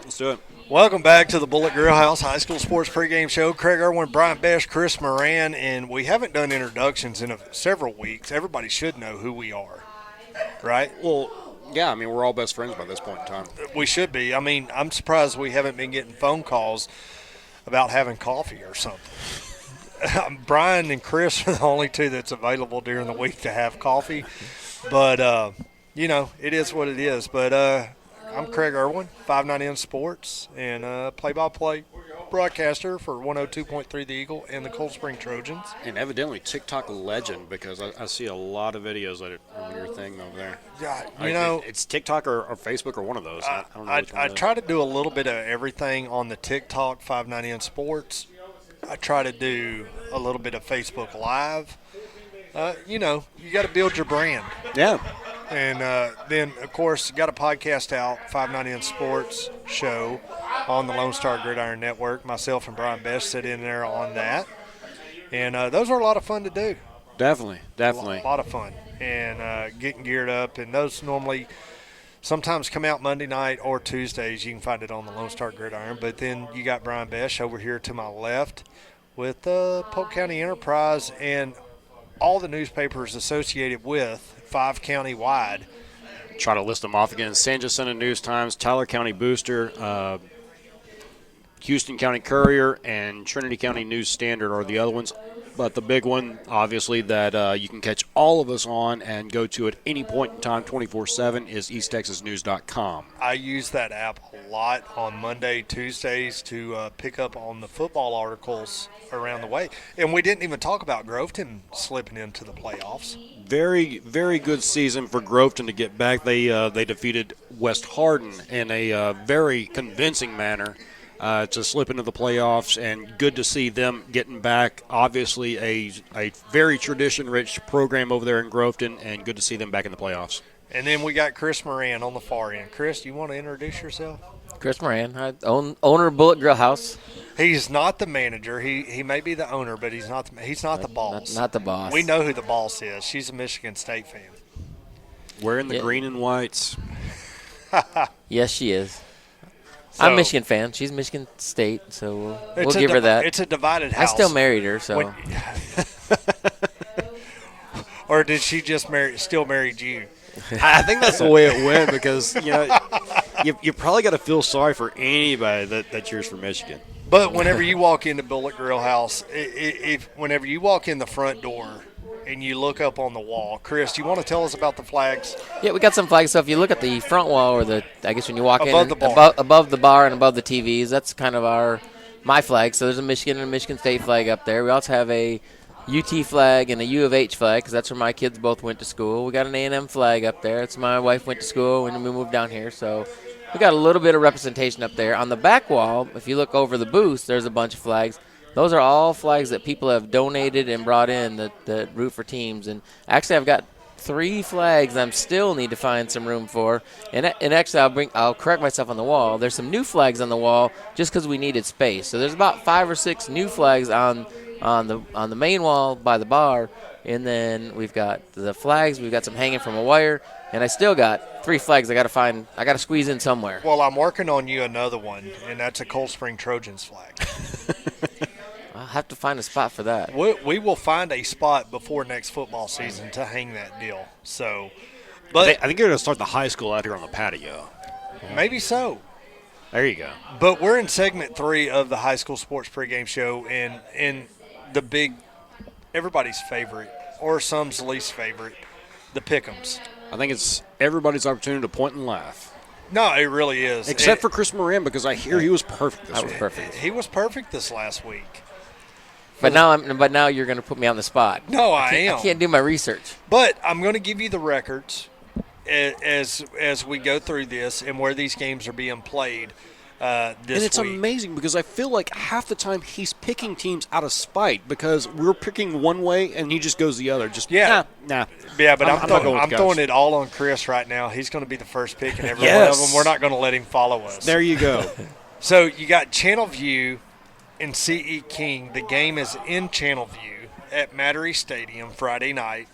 Let's do it. Welcome back to the Bullet Grill House High School Sports Pregame Show. Craig Irwin, Brian Best, Chris Moran, and we haven't done introductions in several weeks. Everybody should know who we are, right? Well, yeah, I mean, we're all best friends by this point in time. We should be. I mean, I'm surprised we haven't been getting phone calls about having coffee or something. Brian and Chris are the only two that's available during the week to have coffee. But, it is what it is. But I'm Craig Irwin, 590N Sports, and play-by-play broadcaster for 102.3 The Eagle and the Cold Spring Trojans. And evidently TikTok legend, because I see a lot of videos of it on your thing over there. Yeah, it's TikTok or Facebook or one of those. I don't know which one I it is. try to do a little bit of everything on the TikTok 590N Sports. I try to do a little bit of Facebook Live. You got to build your brand. Yeah. And then, of course, got a podcast out, 590N Sports Show on the Lone Star Gridiron Network. Myself and Brian Best sit in there on that. And those are a lot of fun to do. Definitely. A lot of fun. And getting geared up. And those normally sometimes come out Monday night or Tuesdays. You can find it on the Lone Star Gridiron. But then you got Brian Best over here to my left with Polk County Enterprise and all the newspapers associated with 5 county wide. Try to list them off again. San Jacinto News-Times, Tyler County Booster, Houston County Courier, and Trinity County News Standard are the other ones. But the big one, obviously, that you can catch all of us on and go to at any point in time 24/7 is easttexasnews.com. I use that app a lot on Monday, Tuesdays to pick up on the football articles around the way. And we didn't even talk about Groveton slipping into the playoffs. Very, very good season for Groveton to get back. They defeated West Hardin in a very convincing manner to slip into the playoffs, and good to see them getting back. Obviously, a very tradition-rich program over there in Groveton, and good to see them back in the playoffs. And then we got Chris Moran on the far end. Chris, do you want to introduce yourself? Chris Moran, owner of Bullet Grill House. He's not the manager. He may be the owner, but he's not the boss. Not the boss. We know who the boss is. She's a Michigan State fan. Wearing the green and whites. Yes, she is. So, I'm a Michigan fan. She's Michigan State, so we'll give her that. It's a divided I house. still married her, so. Or did she just still married you? I think that's the way it went, because you probably got to feel sorry for anybody that cheers for Michigan. But whenever you walk into Bullet Grill House, whenever you walk in the front door and you look up on the wall, Chris, do you want to tell us about the flags? Yeah, we got some flags. So if you look at the front wall, or I guess when you walk above in, the bar. above the bar and above the TVs, that's kind of my flag. So there's a Michigan and a Michigan State flag up there. We also have a UT flag and a U of H flag, because that's where my kids both went to school. We got an A&M flag up there. It's my wife went to school when we moved down here, so we got a little bit of representation up there. On the back wall, if you look over the booth, there's a bunch of flags. Those are all flags that people have donated and brought in that root for teams. And actually, I've got 3 flags I still need to find some room for. And actually, I'll correct myself on the wall. There's some new flags on the wall just because we needed space. So there's about 5 or 6 new flags on the main wall by the bar. And then we've got the flags. We've got some hanging from a wire. And I still got 3 flags I got to squeeze in somewhere. Well, I'm working on you another one, and that's a Cold Spring Trojans flag. I'll have to find a spot for that. We will find a spot before next football season to hang that deal. So, but I think you're going to start the high school out here on the patio. Maybe so. There you go. But we're in segment 3 of the high school sports pregame show, and the big, everybody's favorite, or some's least favorite, the Pickems. I think it's everybody's opportunity to point and laugh. No, it really is. Except for Chris Moran, because I hear he was perfect this week. Perfect. He was perfect this last week. But now you're going to put me on the spot. No, I am. I can't do my research. But I'm going to give you the records as we go through this and where these games are being played this week. And it's amazing, because I feel like half the time he's picking teams out of spite, because we're picking one way and he just goes the other. Nah. Yeah, but I'm Coach. throwing it all on Chris right now. He's going to be the first pick in every Yes. one of them. We're not going to let him follow us. There you go. So you got Channelview and C.E. King. The game is in Channelview at Mattery Stadium Friday night.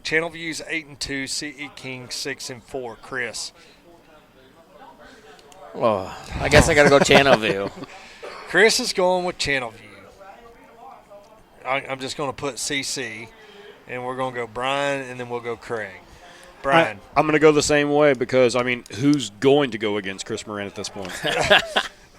Channelview's 8-2, C.E. King 6-4. Chris. Oh, I guess I got to go Channel View. Chris is going with Channelview. I'm just going to put CC, and we're going to go Brian, and then we'll go Craig. Brian. I'm going to go the same way because, I mean, who's going to go against Chris Moran at this point?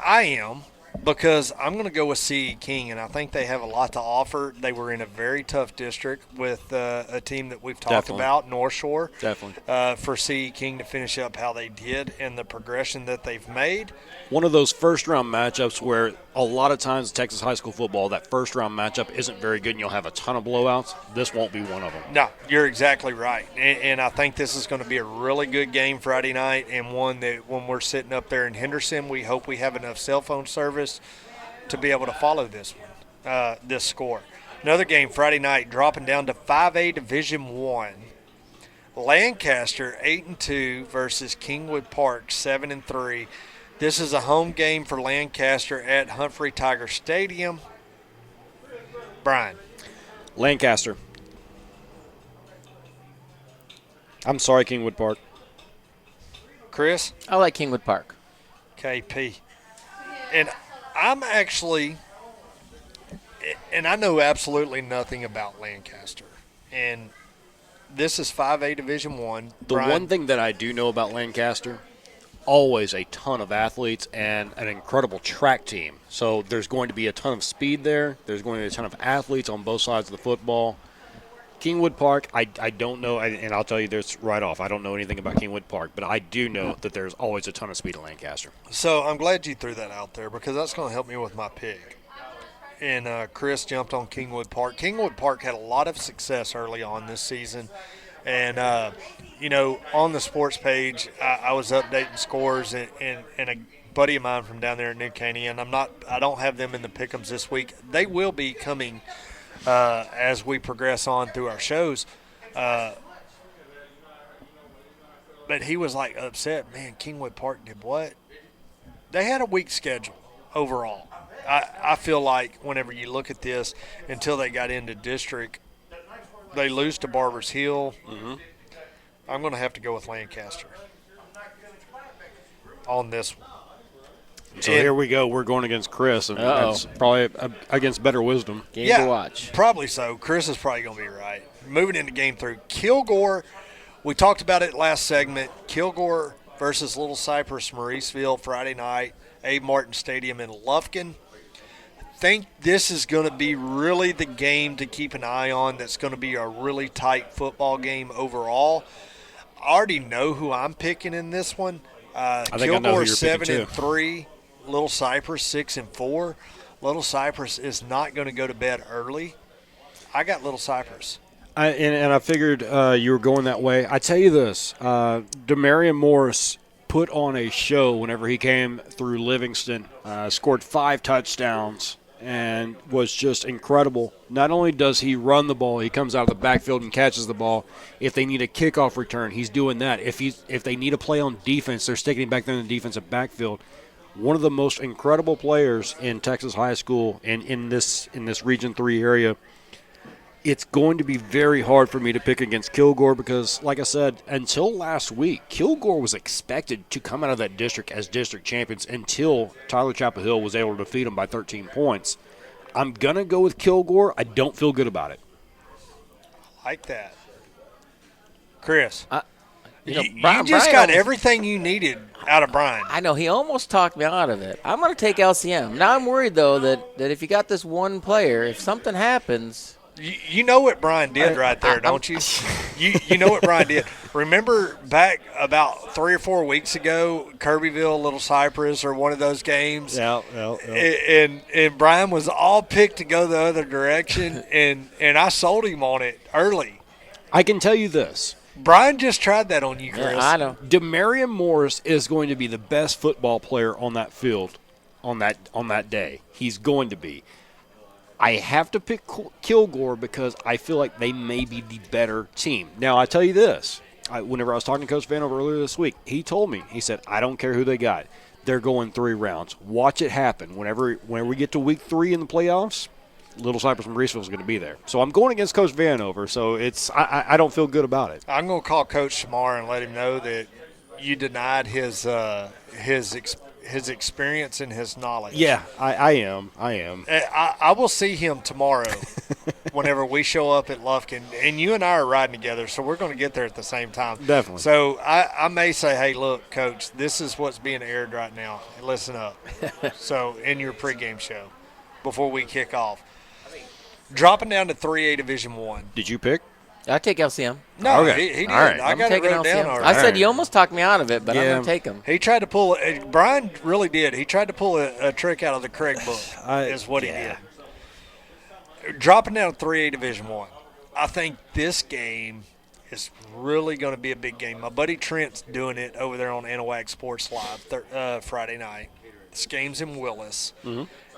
I am, because I'm going to go with C.E. King, and I think they have a lot to offer. They were in a very tough district with a team that we've talked Definitely. about, North Shore. Definitely. For C.E. King to finish up how they did and the progression that they've made. One of those first-round matchups where a lot of times Texas high school football, that first-round matchup isn't very good and you'll have a ton of blowouts. This won't be one of them. No, you're exactly right. And I think this is going to be a really good game Friday night, and one that when we're sitting up there in Henderson, we hope we have enough cell phone service to be able to follow this one, this score. Another game Friday night, dropping down to 5A Division I. Lancaster 8-2 versus Kingwood Park 7-3. This is a home game for Lancaster at Humphrey Tiger Stadium. Brian. Lancaster. I'm sorry, Kingwood Park. Chris. I like Kingwood Park. KP. And I'm actually, and I know absolutely nothing about Lancaster. And this is 5A Division I. The one thing that I do know about Lancaster, always a ton of athletes and an incredible track team. So there's going to be a ton of speed there. There's going to be a ton of athletes on both sides of the football. Kingwood Park, I don't know, and I'll tell you this right off. I don't know anything about Kingwood Park, but I do know that there's always a ton of speed at Lancaster. So I'm glad you threw that out there because that's going to help me with my pick. And Chris jumped on Kingwood Park. Kingwood Park had a lot of success early on this season. And, on the sports page, I was updating scores, and a buddy of mine from down there in New Caney, and I don't have them in the Pickems this week. They will be coming as we progress on through our shows. But he was like upset, man, Kingwood Park did what? They had a weak schedule overall. I feel like whenever you look at this, until they got into district, they lose to Barbers Hill. Mm-hmm. I'm going to have to go with Lancaster on this one. So here we go. We're going against Chris, and that's probably against better wisdom. Game to watch. Probably so. Chris is probably going to be right. Moving into game 3, Kilgore. We talked about it last segment. Kilgore versus Little Cypress, Mauriceville, Friday night, Abe Martin Stadium in Lufkin. Think this is going to be really the game to keep an eye on. That's going to be a really tight football game overall. I already know who I'm picking in this one. Kilgore 7-3, Little Cypress 6-4. Little Cypress is not going to go to bed early. I got Little Cypress. And I figured you were going that way. I tell you this, Demarion Morris put on a show whenever he came through Livingston, scored 5 touchdowns, and was just incredible. Not only does he run the ball, he comes out of the backfield and catches the ball. If they need a kickoff return, he's doing that. If they need a play on defense, they're sticking him back there in the defensive backfield. One of the most incredible players in Texas high school and in this Region 3 area. It's going to be very hard for me to pick against Kilgore because, like I said, until last week, Kilgore was expected to come out of that district as district champions until Tyler Chapel Hill was able to defeat them by 13 points. I'm going to go with Kilgore. I don't feel good about it. I like that. Chris, you Brian got everything you needed out of Brian. I know. He almost talked me out of it. I'm going to take LCM. Now I'm worried, though, that if you got this one player, if something happens – You know what Brian did right there, don't you? You know what Brian did. Remember back about 3 or 4 weeks ago, Kirbyville, Little Cypress, or one of those games? Yeah. And Brian was all picked to go the other direction, and I sold him on it early. I can tell you this. Brian just tried that on you, Chris. Yeah, I know. Demarion Morris is going to be the best football player on that field on that day. He's going to be. I have to pick Kilgore because I feel like they may be the better team. Now, I tell you this. Whenever I was talking to Coach Vanover earlier this week, he told me, he said, I don't care who they got. They're going 3 rounds. Watch it happen. Whenever we get to week 3 in the playoffs, Little Cypress and Mauriceville is going to be there. So I'm going against Coach Vanover, so I don't feel good about it. I'm going to call Coach tomorrow and let him know that you denied his experience and his knowledge. Yeah, I am. I will see him tomorrow whenever we show up at Lufkin, and you and I are riding together, so we're going to get there at the same time. Definitely. So I may say, hey, look, Coach, this is what's being aired right now. Listen up. So in your pregame show before we kick off. Dropping down to 3A Division I. Did you pick? I take LCM. No, Okay. he did. All right. I I'm got it taking wrote down LCM. already. I said Alright. you almost talked me out of it, but I'm Yeah. going to take him. He tried to pull – Brian really did. He tried to pull a trick out of the Craig book is what he did. Dropping down to 3A Division I. I think this game is really going to be a big game. My buddy Trent's doing it over there on Anahuac Sports Live Friday night. This game's in Willis.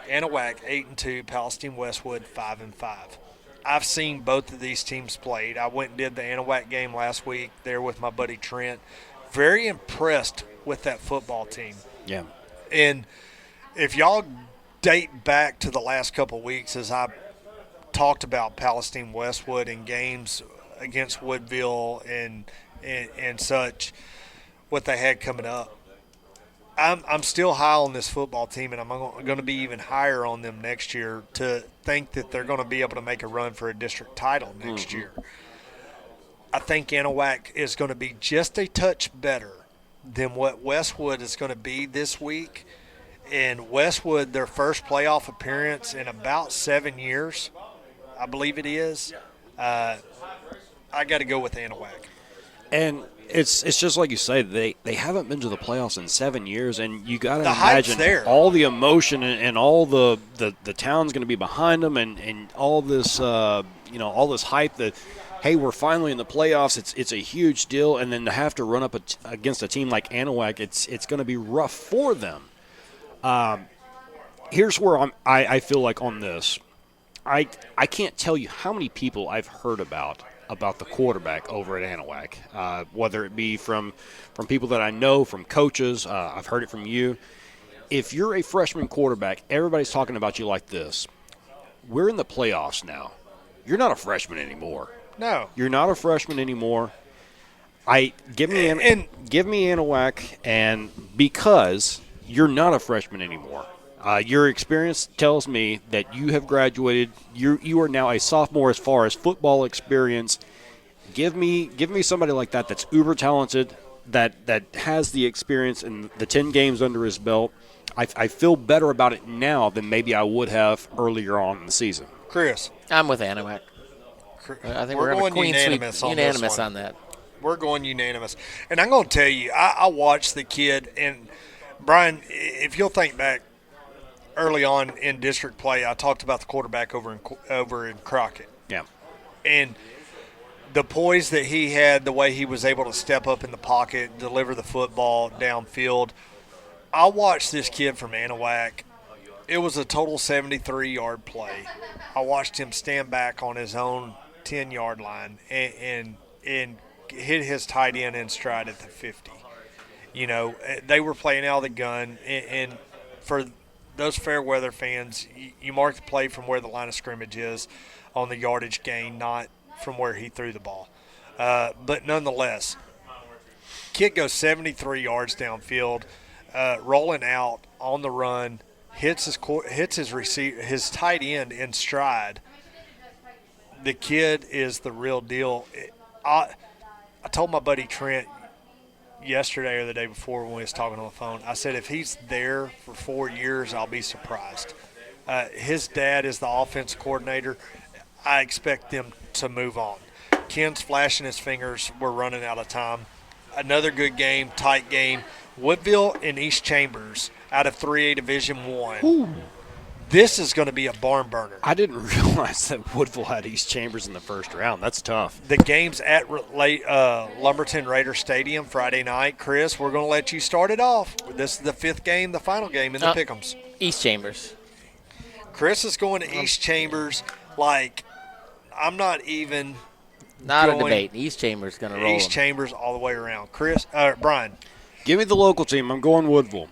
Anahuac 8-2, Palestine Westwood 5-5. I've seen both of these teams played. I went and did the Anahuac game last week there with my buddy Trent. Very impressed with that football team. Yeah. And if y'all date back to the last couple of weeks as I talked about Palestine Westwood in games against Woodville and such, what they had coming up, I'm still high on this football team, and I'm going to be even higher on them next year to think that they're going to be able to make a run for a district title next year. I think Anahuac is going to be just a touch better than what Westwood is going to be this week. And Westwood, their first playoff appearance in about 7 years, I believe it is. I got to go with Anahuac. And it's just like you say, they haven't been to the playoffs in 7 years, and you got to The hype's imagine there. all the emotion and all the town's going to be behind them, and all this all this hype that, hey, we're finally in the playoffs. It's a huge deal, and then to have to run up against a team like Anahuac, it's going to be rough for them. Here's where I feel like on this, I can't tell you how many people I've heard about the quarterback over at Anahuac, whether it be from people that I know, from coaches. I've heard it from you. If you're a freshman quarterback, everybody's talking about you like this. We're in the playoffs now. You're not a freshman anymore. No. You're not a freshman anymore. Give me Anahuac, and because you're not a freshman anymore. Your experience tells me that you have graduated. You are now a sophomore as far as football experience. Give me somebody like that that's uber talented, that has the experience and the 10 games under his belt. I feel better about it now than maybe I would have earlier on in the season. Chris. I'm with Anahuac. I think we're going going unanimous on this unanimous one. on that. We're going unanimous. And I'm going to tell you, I watched the kid, and Brian, if you'll think back early on in district play, I talked about the quarterback over in Crockett. Yeah. And the poise that he had, the way he was able to step up in the pocket, deliver the football downfield. I watched this kid from Anahuac. It was a total 73-yard play. I watched him stand back on his own 10-yard line and hit his tight end in stride at the 50. You know, they were playing out of the gun. And for those fair weather fans, you mark the play from where the line of scrimmage is on the yardage gain, not from where he threw the ball. But nonetheless, kid goes 73 yards downfield, rolling out on the run, hits his tight end in stride. The kid is the real deal. I told my buddy Trent yesterday or the day before when we was talking on the phone, I said if he's there for 4 years, I'll be surprised. His dad is the offense coordinator. I expect them to move on. Ken's flashing his fingers. We're running out of time. Another good game, tight game. Woodville and East Chambers out of 3A Division I. This is going to be a barn burner. I didn't realize that Woodville had East Chambers in the first round. That's tough. The game's at Lumberton Raider Stadium Friday night. Chris, we're going to let you start it off. This is the fifth game, the final game in the Pickems. East Chambers. Chris is going to East Chambers like I'm not even Not a going debate. East Chambers going to roll East them. Chambers all the way around. Brian. Give me the local team. I'm going Woodville.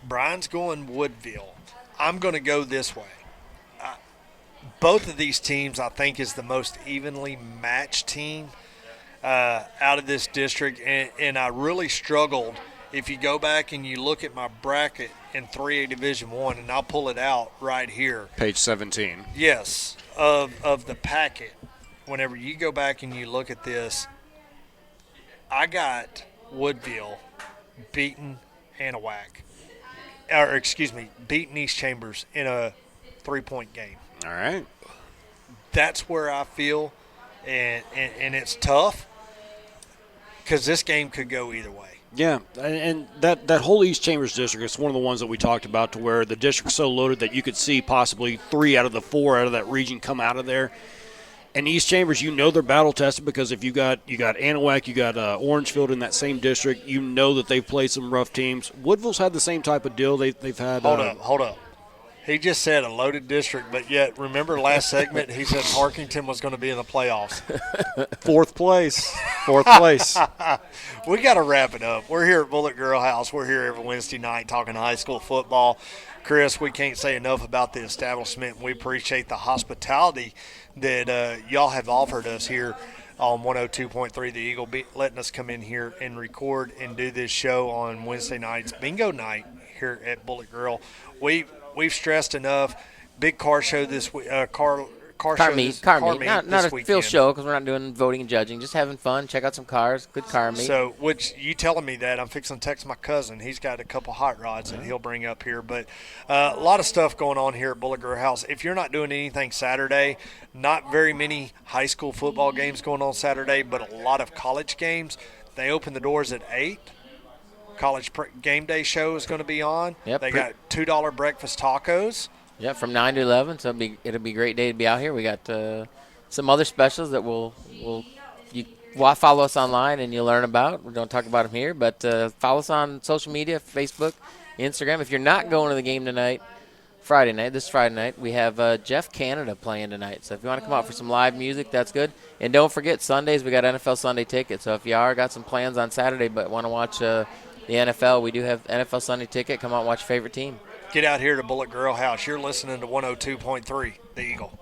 Brian's going Woodville. I'm going to go this way. Both of these teams, I think, is the most evenly matched team. out of this district, and I really struggled. If you go back and you look at my bracket in 3A Division One, and I'll pull it out right here. Page 17. Yes, of the packet. Whenever you go back and you look at this, I got Woodville beating Anahuac, or excuse me, beating East Chambers in a 3-point game. All right. That's where I feel, and it's tough because this game could go either way. Yeah, and that whole East Chambers district is one of the ones that we talked about, to where the district's so loaded that you could see possibly 3 out of the 4 out of that region come out of there. And East Chambers, they're battle tested, because if you got Anahuac, you got Orangefield in that same district, that they've played some rough teams. Woodville's had the same type of deal. They've had. Hold up. He just said a loaded district, but yet remember last segment he said Parkington was going to be in the playoffs. Fourth place. We got to wrap it up. We're here at Bullet Girl House. We're here every Wednesday night talking high school football. Chris, we can't say enough about the establishment. We appreciate the hospitality that y'all have offered us here on 102.3 The Eagle, letting us come in here and record and do this show on Wednesday nights, bingo night here at Bullet Girl. We've stressed enough. Big car show this week. Car meet. Not a field show, because we're not doing voting and judging. Just having fun. Check out some cars. Good car meet. So, which you telling me that, I'm fixing to text my cousin. He's got a couple hot rods that he'll bring up here. But a lot of stuff going on here at Bullet Girl House. If you're not doing anything Saturday, not very many high school football games going on Saturday, but a lot of college games. They open the doors at 8. College game day show is going to be on. Yep. They got $2 breakfast tacos. Yeah, from 9 to 11, so it'll be a great day to be out here. We got some other specials that you follow us online and you'll learn about. We don't talk about them here, but follow us on social media, Facebook, Instagram. If you're not going to the game tonight, this Friday night, we have Jeff Canada playing tonight. So if you want to come out for some live music, that's good. And don't forget, Sundays we got NFL Sunday tickets. So if you got some plans on Saturday but want to watch the NFL, we do have NFL Sunday ticket. Come out and watch your favorite team. Get out here to Bullet Girl House. You're listening to 102.3 The Eagle.